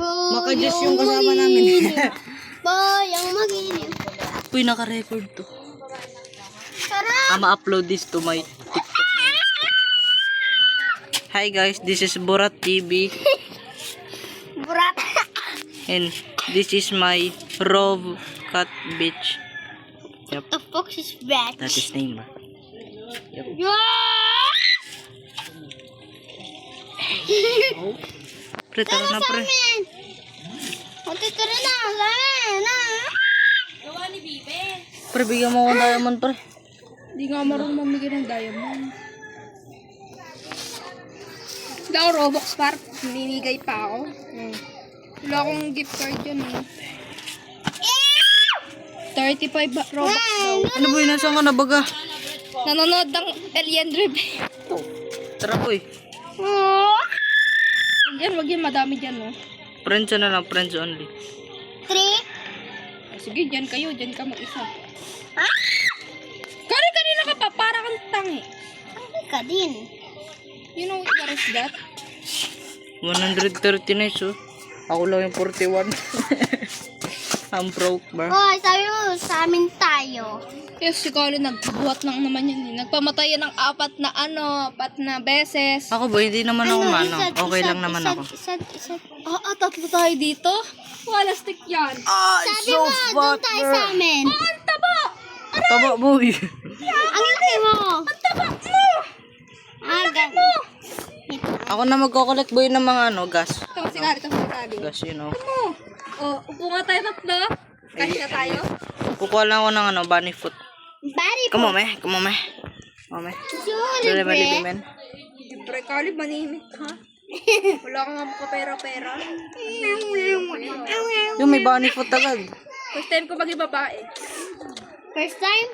Maka-Diyos yung kasama namin. Bayang mag-inip. Uy, naka-record to. Sarap! I'ma upload this to my TikTok. Hi guys, this is Borat TV. Burat. And this is my Rove Cat Beach. Yep, The fox is back. that is name. Yep. Pre, tara na pre. Tara na, na. Pre, bigyan mo ako ng diamond pre. Hindi nga marunong mamigay ng diamond. Hindi ako Robux par. Ninigay pa ako. Wala akong gift card dyan eh. 35 Robux daw. Ano ba yun? Nasaan ka na baga? Nanonood ng Alien Drip. Tara po eh. Wag yan, madami dyan no. Friends na lang, friends only. 3. Sige, dyan kayo. Dyan ka mag-isa. Kanina ka pa. Para kang tangi. Ano ka din? You know what is that? 130 na so. Ako lang yung 41. I'm broke ba? Hoy, sabi mo, sa amin tayo. Yes, si Carlo nagbuhat lang naman yan eh. Nagpamatay yan ng 4 na beses. Ako ba? Hindi naman ako mano. Okay lang naman ako. Isad. Tatlo tayo dito? Wala stick yan. Sabi mo, doon tayo sa amin. Ang taba! Taba boy. Ang laki mo. Ang taba mo! Ako na magko-collect boy ng mga gas. Ito si Carlo. Gas yun oh. Upo nga tayo tatlo. Kasi na tayo. Kukuha lang ako ng bunny foot. Bari po. Come on, me. Come on, me. Come on, me. Sorry, Really, bre. man. Siyempre, Carlo, manimik ha? Wala kang nga pera-pera. Yung may bunny foot agad. First time ko maging babae. First time,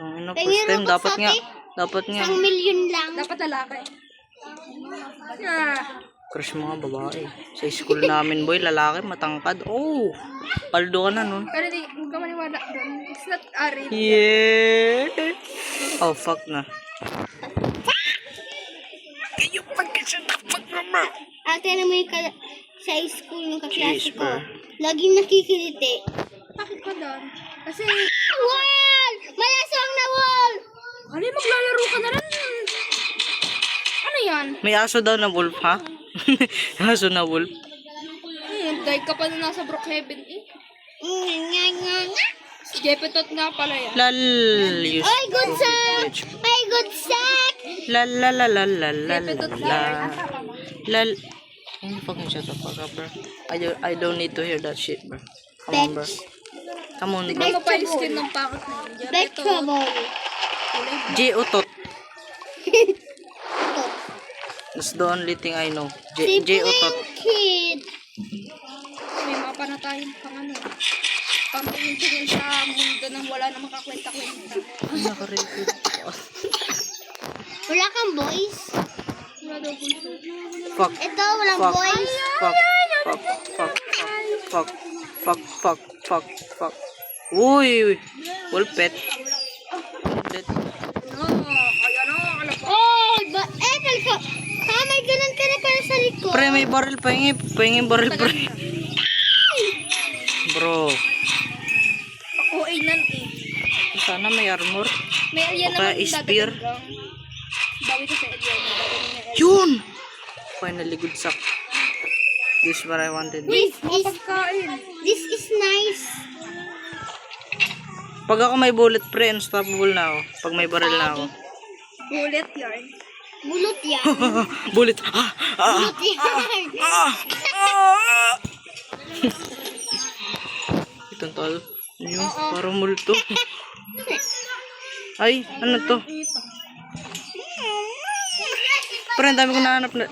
Ano, Tingin first time. mo, Dapat nga. Sophie? Dapat nga. 1 million lang. Dapat lalaki. Crush mga babae. Sa school namin, boy, lalaki, matangkad. Oh! Paldo ka na nun. Pero di, huwag ka maniwala doon. It's not arid. Yeah! Oh, fuck na. Ate, alam mo yung sa school ng kaklase Jeez, ko. bro. Laging nakikiliti. Bakit ka doon? Kasi, Wall! Malaswang na wall! ano yung maglalaro ka na rin? Ano yan? May aso daw na wolf, ha? Aso na wolf. Dahil ka pa na nasa Brookhaven eh. Nga. Si Jepetot nga pala yan. Lal. Ay, good sack! Ay, good sack! Lal la la la la la Jepetot la. nga. Lal. Can you fucking shut the fuck up, bro? I don't need to hear that shit, bro. Come on, bro. Come on, bro. Tignan mo pa yung skin ng pakot na yun. Jepetot. Vegetable. J utot. That's the only thing I know. J utot. Kid. May mapa na tayong pang ano. Pang-tingin sa mundo nang wala na makakwenta-kwenta. Naka-record. Wala kang boys? Wala daw bulso. Fuck. Ito, walang Fuck. boys. Fuck. Fuck. Fuck. Uy. Wolpet. Wolpet. Kaya na, alam ko. Oh, palka. May ganun ka na pala sa likod. Pre, may barrel. Pahingi barrel, pre. Bro. Ako ay nan eh. Sana may armor. May alien Okay, naman spear. Bawi ko sa alien. Yun! Finally, good sack. This is what I wanted. This is, Pagkain. this is nice. Pag ako may bullet, pre, unstoppable na ako. Pag may barrel na ako. Bullet yarn. Bulot yan. Bullet! Bulot yan. Itong tol. Yun, parang multo. Ay, ano to? Pre, ang dami ko nahanap na.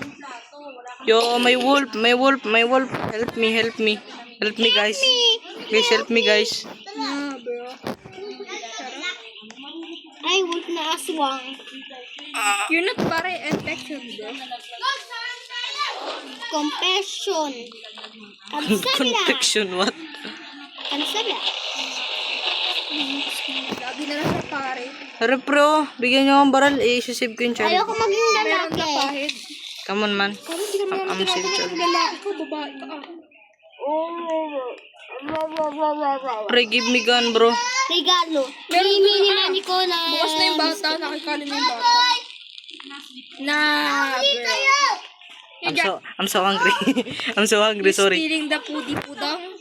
Yo, may wolf. Help me. Help me, guys. Please help me, guys. Bro. Ay, wolf na aswang. You're not pare infection, bro. Compassion. Kansabila. Confection, what? Kansabila. Lagi na lang sa pare. Pero bro, bigyan nyo akong baral. I-save ko yung child. Ayoko maging Meron na lalaki. pahit. Come on, man. Kami hindi naman I'm natin saved, tinatanong child. ng lalaki ko, babae ka. Pre, give me gun, bro. Regalo. Meron Mimi ni doon, Mani ko na. Bukas na yung bata, nakikali na yung bata. I'm so hungry. I'm so hungry, sorry. Stealing the pudi pudang.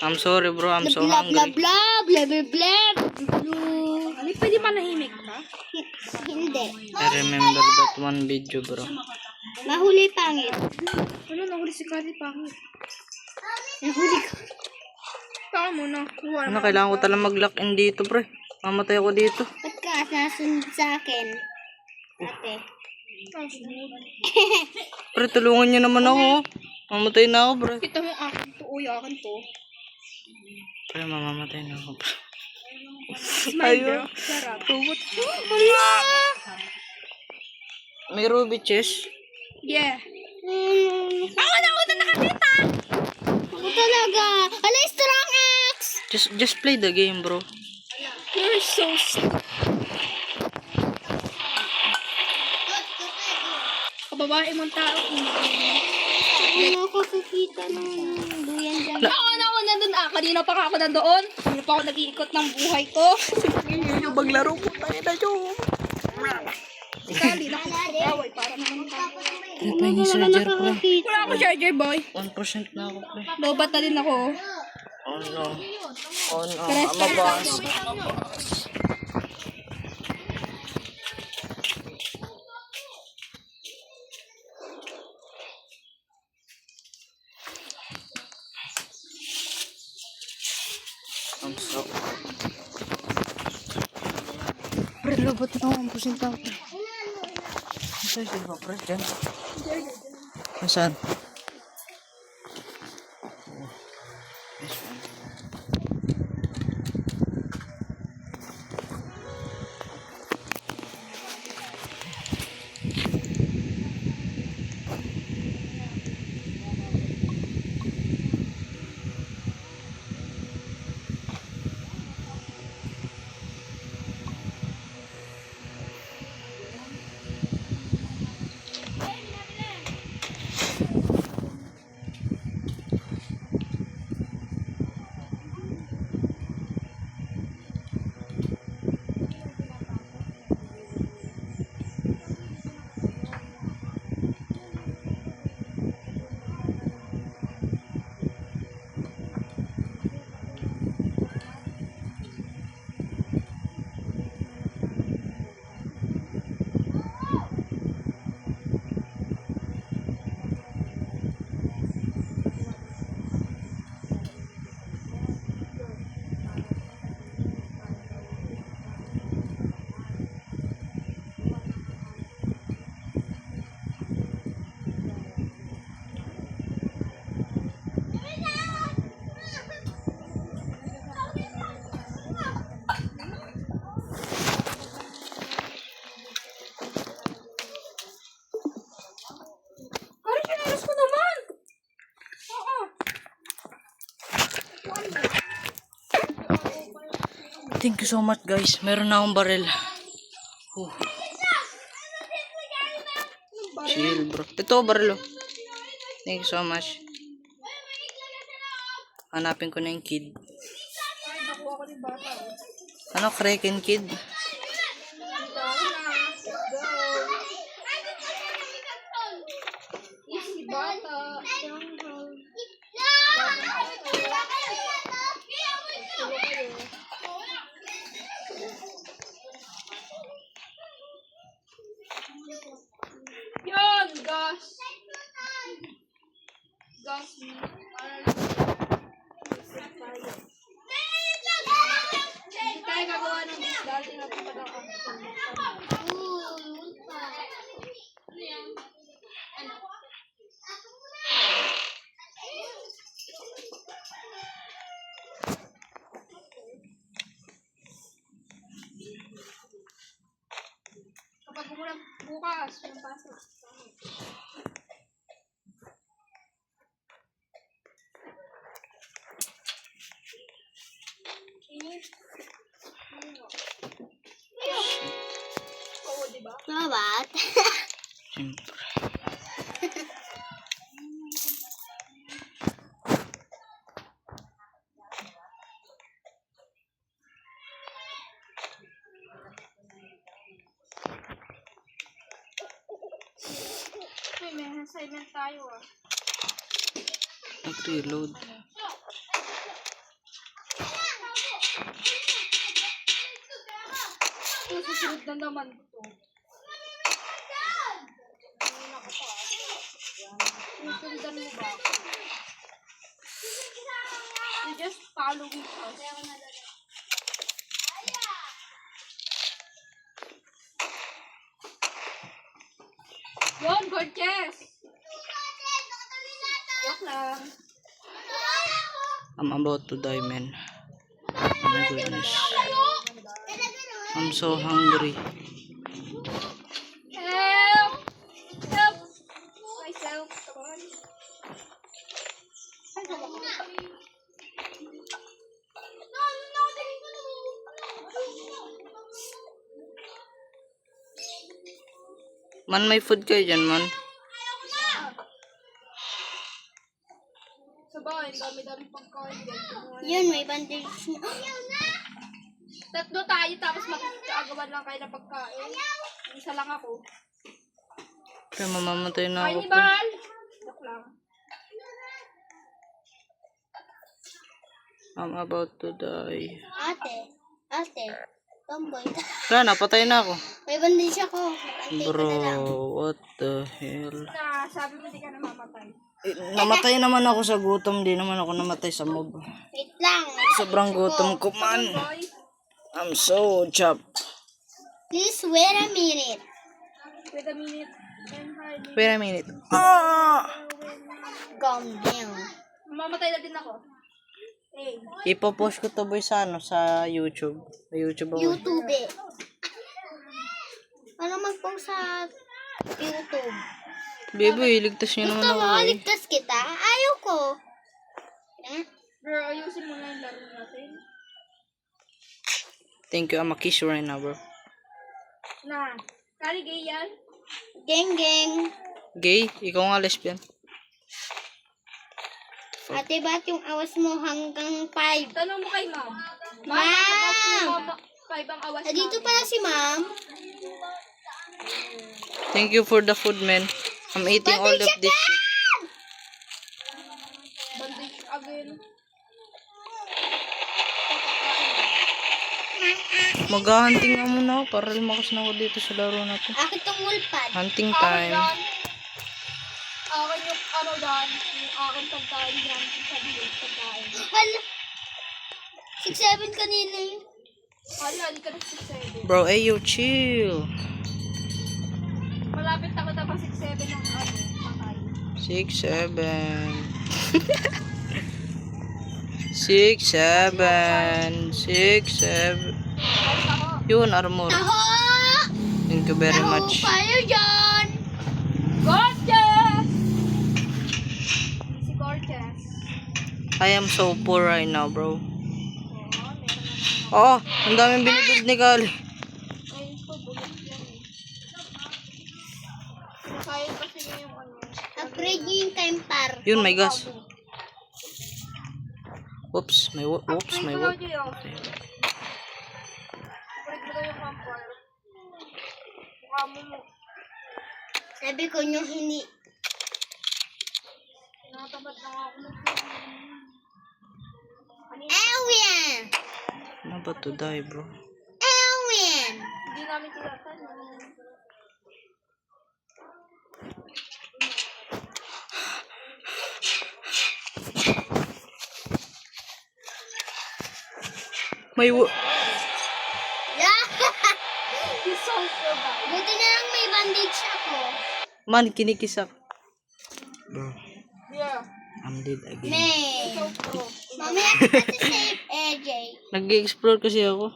I'm sorry, bro. I'm so Blah blah hungry. blah blah blah blah blah. Ano, pwede manahimik ka? Hindi. I remember that one video, bro. Mahuli pangit. Ano, nahuli si Kali pangit. Nahuli ko. Saka mo na. Ano, kailangan ko talagang mag-lock in dito, pre. Mamatay ako dito. Ba't ka nasunod sa akin? Ate. Pre, tulungan niyo naman ako. Mamatay na ako, pre. Kita mo akin to. Uy, akin to. Pre, mamamatay na ako, pre. Smile, bro. Ayun. Sarap. Robot. May ruby chest. Yeah. Ako na nakakita! Ako talaga. Ala, strong axe! Just play the game, bro. You're so stupid. Kababae mong tao. Ano ako kakita ng duyan dyan? Ako na doon. Kanina pa ako nandoon. Kanina pa ako nag-iikot ng buhay ko. Yung maglaro po tayo na yun. Kali na ako away para naman tayo. Ano yung charger, pre? Wala ako charger, boy. 1% na ako, pre. Lobat na din ako. Oh no. Oh no. Press I'm a boss. I'm so... Pre, lobot na ako. 1% ako, pre. Saan siya ba, pre? Diyan? Saan? This one. Parang pinalas ko naman. Oo. Thank you so much, guys. Meron na akong barrel. Chill, bro. Ito, barrel, oh. Thank you so much. Hanapin ko na yung kid. Nakuha ko ng bata. Ano, Kraken kid? Easy bata. Yun, gas. Gas me. Hindi tayo gagawa ng gas dati na pumadaan. Kapag umulan bukas, yung pasok. Oo, diba? Mawat. Siyempre. assignment tayo ah. Nag-reload. Ito, susunod na naman ito. Susundan mo ba? You just following us. Yun, gorgeous! Joke lang. I'm about to die, man. Oh my goodness. I'm so hungry. Help! Help! Myself, come on. Ay, sama ko. Man, may food kayo dyan, man. Sabay, dami-dami pagkain. Yun, may bandage na. Tatlo tayo, tapos magkagawan lang kayo ng pagkain. Isa lang ako. Kaya mamamatay na ako. Carnival! Joke lang. I'm about to die. Ate, tomboy. Wala na, patay na ako. May bandage ako. Antay ko Bro, na lang. what the hell? Na, sabi mo di ka namamatay. Namatay naman ako sa gutom. Di naman ako namatay sa mob. Wait lang. Sobrang gutom ko, man. Boy, I'm so chopped. Please wait a minute. wait a minute. And hide. Wait a minute. Ah! Calm down. Mamamatay na din ako. Eh, Ipopost ko to, boy, sa ano, sa YouTube. Sa YouTube ako. YouTube eh. Ano mag-post sa YouTube? Baby, iligtas nyo naman Gusto ako. mo, Eh. ligtas kita? Ayaw ko. Eh? bro, ayusin mo na yung laro natin. Thank you. I'm a kiss right now, bro. Na, kali gay yan? Geng, geng. Gay? Ikaw nga lesbian. Ate, ba't yung awas mo hanggang 5? Tanong mo kay ma'am. Ma'am! 5 ang awas Dito pala si ma'am. Thank you for the food, man. I'm eating all of this shit. Bandage again. Mag-hunting nga muna ako para lumakas na ako dito sa laro na to. Akit tong woolpad. Hunting Akin time. yan. Akin yung ano dan. Yung akin pagkain yan. Sabi yung pagkain. Hala. 6-7 kanina eh. Hali ka na 6-7. Bro, ayo, chill. Malapit ako tapos 6-7 ang ano. Patay. 6, 7. 6, 7. 6, 7. Alis ako. Yun, armor. Taho! Thank you very Taho much. kayo dyan! Gorgeous! Si Gorgeous. I am so poor right now, bro. Oo, meron na. Oh, ang daming binibuild ni Kali. Ayun ko, bulot yan eh. Masayang kasi niya yung ano. Upgrade niyo yung timer. Yun, may gas. Oops, may oops, may Upgrade ko wood. lang yun. Upgrade ko lang yung vampire. Mukha mo mo. Sabi ko nyo hindi. Nakatamad na nga ako ng kanina. Ewin! I'm about to die, bro. Ewin! Hindi namin tinatan. May He's so bad. Buti na lang may bandage ako. Man, kinikisak. Bro, Yeah. I'm dead again. May. So pro. Mamaya kita to save AJ. Nag-explore kasi ako.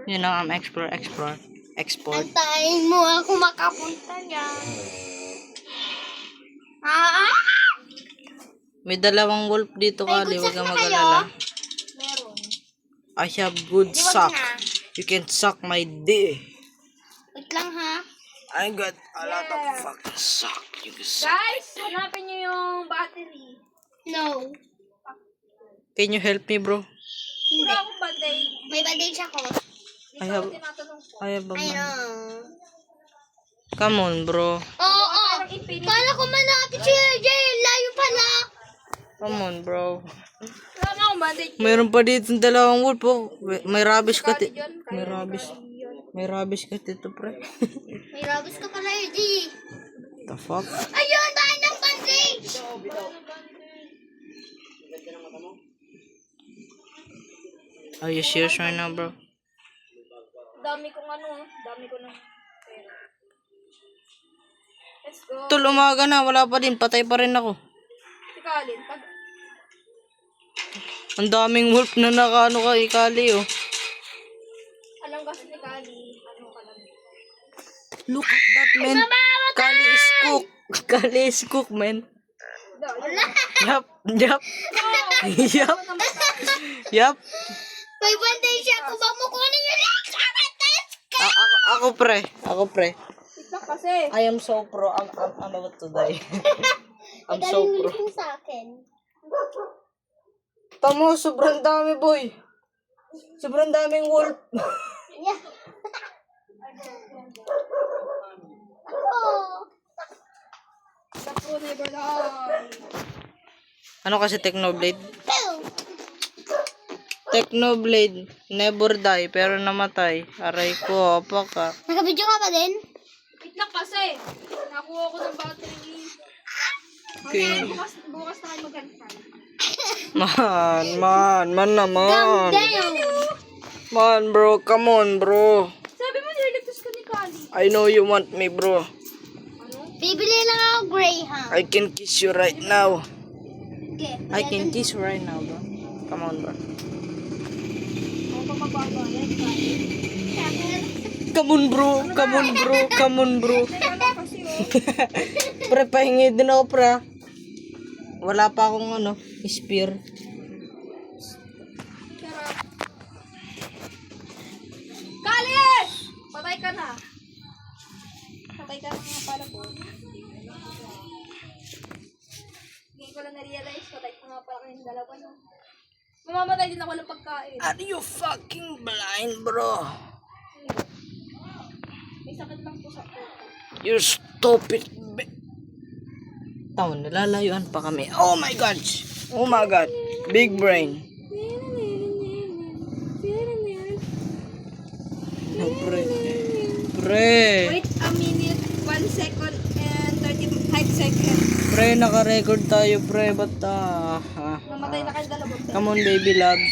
You know, I'm export. Antayin mo ako makapunta dyan. Ah! May dalawang wolf dito, May Kali. good Huwag sack kang na mag-alala. Meron. I have good Di wag suck. na. You can suck my dick. Wait lang ha. I got a lot of fucking suck. You can suck. Guys, hanapin niyo yung battery. No. Can you help me, bro? Hindi. Wala akong bandage. May bandage ako. Dito I have- ako tinatanong ko. I have a I man. know. Come on, bro. Oo. Kala ko manapit si AJ. Layo pala. Come on, bro. Wala na ako mandate. Mayroon pa dito ng dalawang wolf, oh. May rabish ka May rabish. May rabish ka dito, pre. May rabis ka pala, AJ. The fuck? Ayun, dahil ng bandage. Are you serious right now, bro? Dami kong dami ko ng pera. Let's go. Tol, umaga na. Wala pa din. Patay pa rin ako. Si Kalin, Ang daming wolf na nakaano ka, ikali, oh. alam kasi ni Kali, ano ka lang. Look at that, man. Kali is cook. Kali is cook, man. Yup. Yup. Yup. Yup. May bandage siya. Kung ba mo kunin yun, Ako, pre. Ako, pre. TikTok kasi. I am so pro. I'm about to die. I'm so pro. sa akin. Tamo, sobrang dami, boy. Sobrang daming wolf. Yeah. Oh. The pro never die. Ano kasi Technoblade? Boom. Technoblade, never die, pero namatay. Aray ko, apa ka? Nakabidyo ka pa din? TikTok kasi. Nakuha ko ng battery. Okay. Bukas na kayo mag-confirm. Man naman. Man, bro, come on, bro. Sabi mo, niligtas ka ni Kali. I know you want me, bro. Bibili lang ako Greyhound. I can kiss you right now. Okay. I can kiss you right now, bro. Come on, bro. Ako pa magbabayad, Kali. Come on, bro. Come on, bro. Come on, bro. Kaya lang kasi, Pre, pahingi din ako, pre. Wala pa akong spear. Sarap. Kali! Patay ka na. Patay ka na nga pala po. Hindi ko lang na-realize, patay ka nga pala kayong dalawa, no? Mamamatay din ako ng pagkain. Are you fucking blind, bro? May sakit lang po sa puto. You stupid Tama, nalalayuan pa kami. Oh my God! Oh my God! Big brain. No, pre. Pre. Wait a minute, 1 second and 35 seconds. Pre, naka-record tayo, pre. Ba't Mamatay na kayo dalawa. Come on, baby love.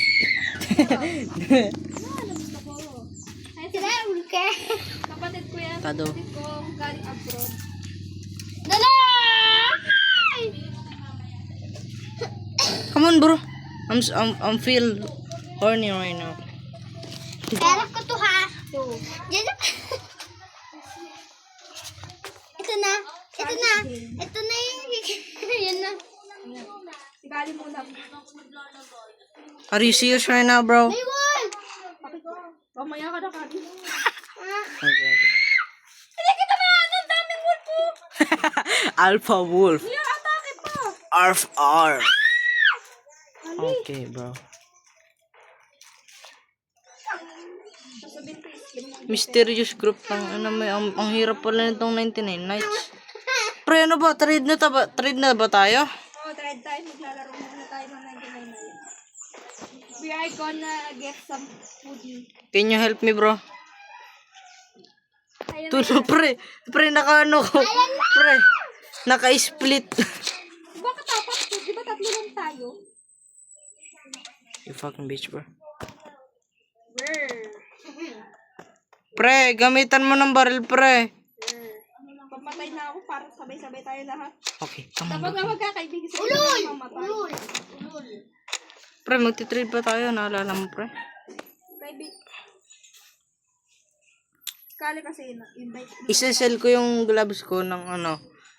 Gusto ko. Ay, Sila, okay. kapatid ko yan. Tado. Kapatid ko galing abroad. Dala! Come on, bro. I'm feel horny right now. Pera ko to, ha? Yan na. Ito na. Ito na. Ito na yung... Yan na. Si Kali muna. Are you serious right now, bro? May wall! Mamaya ka na, Kali. Okay. Hindi kita na! Ang daming wolf po! Alpha wolf. Niya, atake pa! Arf arf. Okay, bro. Sasabihin ko yung Mysterious group ng ang hirap pala nitong 99 nights. Pre, ano ba? Trade na ba tayo? oh, try tayo. Maglalaro muna tayo ng 99 nights. We are gonna get some food. Can you help me, bro? Ayun na. Tulo, pre. Pre, naka-ano ko. Pre, naka-split. Bakit apat to? Di ba tatlo lang tayo? You fucking bitch, bro. Brr. Pre, gamitan mo ng baril, pre. Pamatay na ako para sabay-sabay tayo lahat. Okay, come on, Dapat bro. nga magkakaibigan sa Ulol! mamatay. Ulol! Ulol! Pre, magti-trade pa tayo. Naalala mo, pre? Private. Kali kasi invite. Isa-sell ko yung gloves ko ng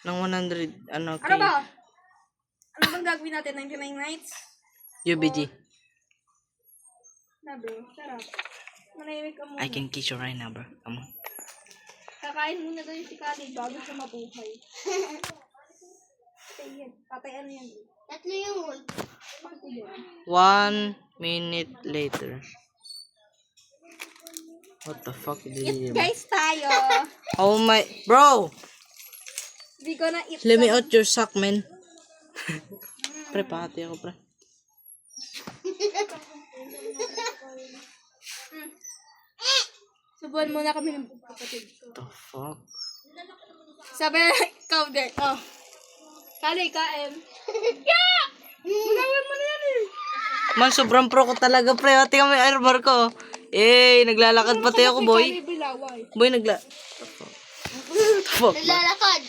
ng 100, Ano kay ba? Ano bang gagawin natin? 99 nights? UBG. Na bro, sarap. Manahimik ka muna. I can kiss you right now, bro. Come on. Kakain muna daw yung si Kali bago siya mabuhay. Patay yan. Patay ano yan? Tatlo yung wall. Pato yun. 1 minute later. What the fuck? Guys, tayo. Oh my... Bro! We gonna eat Let me out your sock, man. Pre, pahati ako, pre. Subuhan muna kami ng kapatid. What the fuck? Sabi, ikaw din. Oh. Kali, kain. Yeah! Magawan mo na yan eh. Man, sobrang pro ko talaga, pre. Ate kami airbar ko. Eh, naglalakad pati ako, boy. Kali, bilaway. Boy, What the fuck, man? Naglalakad.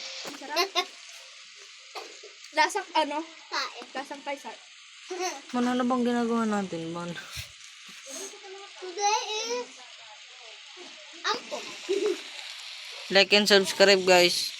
Lasang ano? Kain. Lasang paisat. Man, ano bang ginagawa natin, man? Today is... Ampon. Like and subscribe, guys.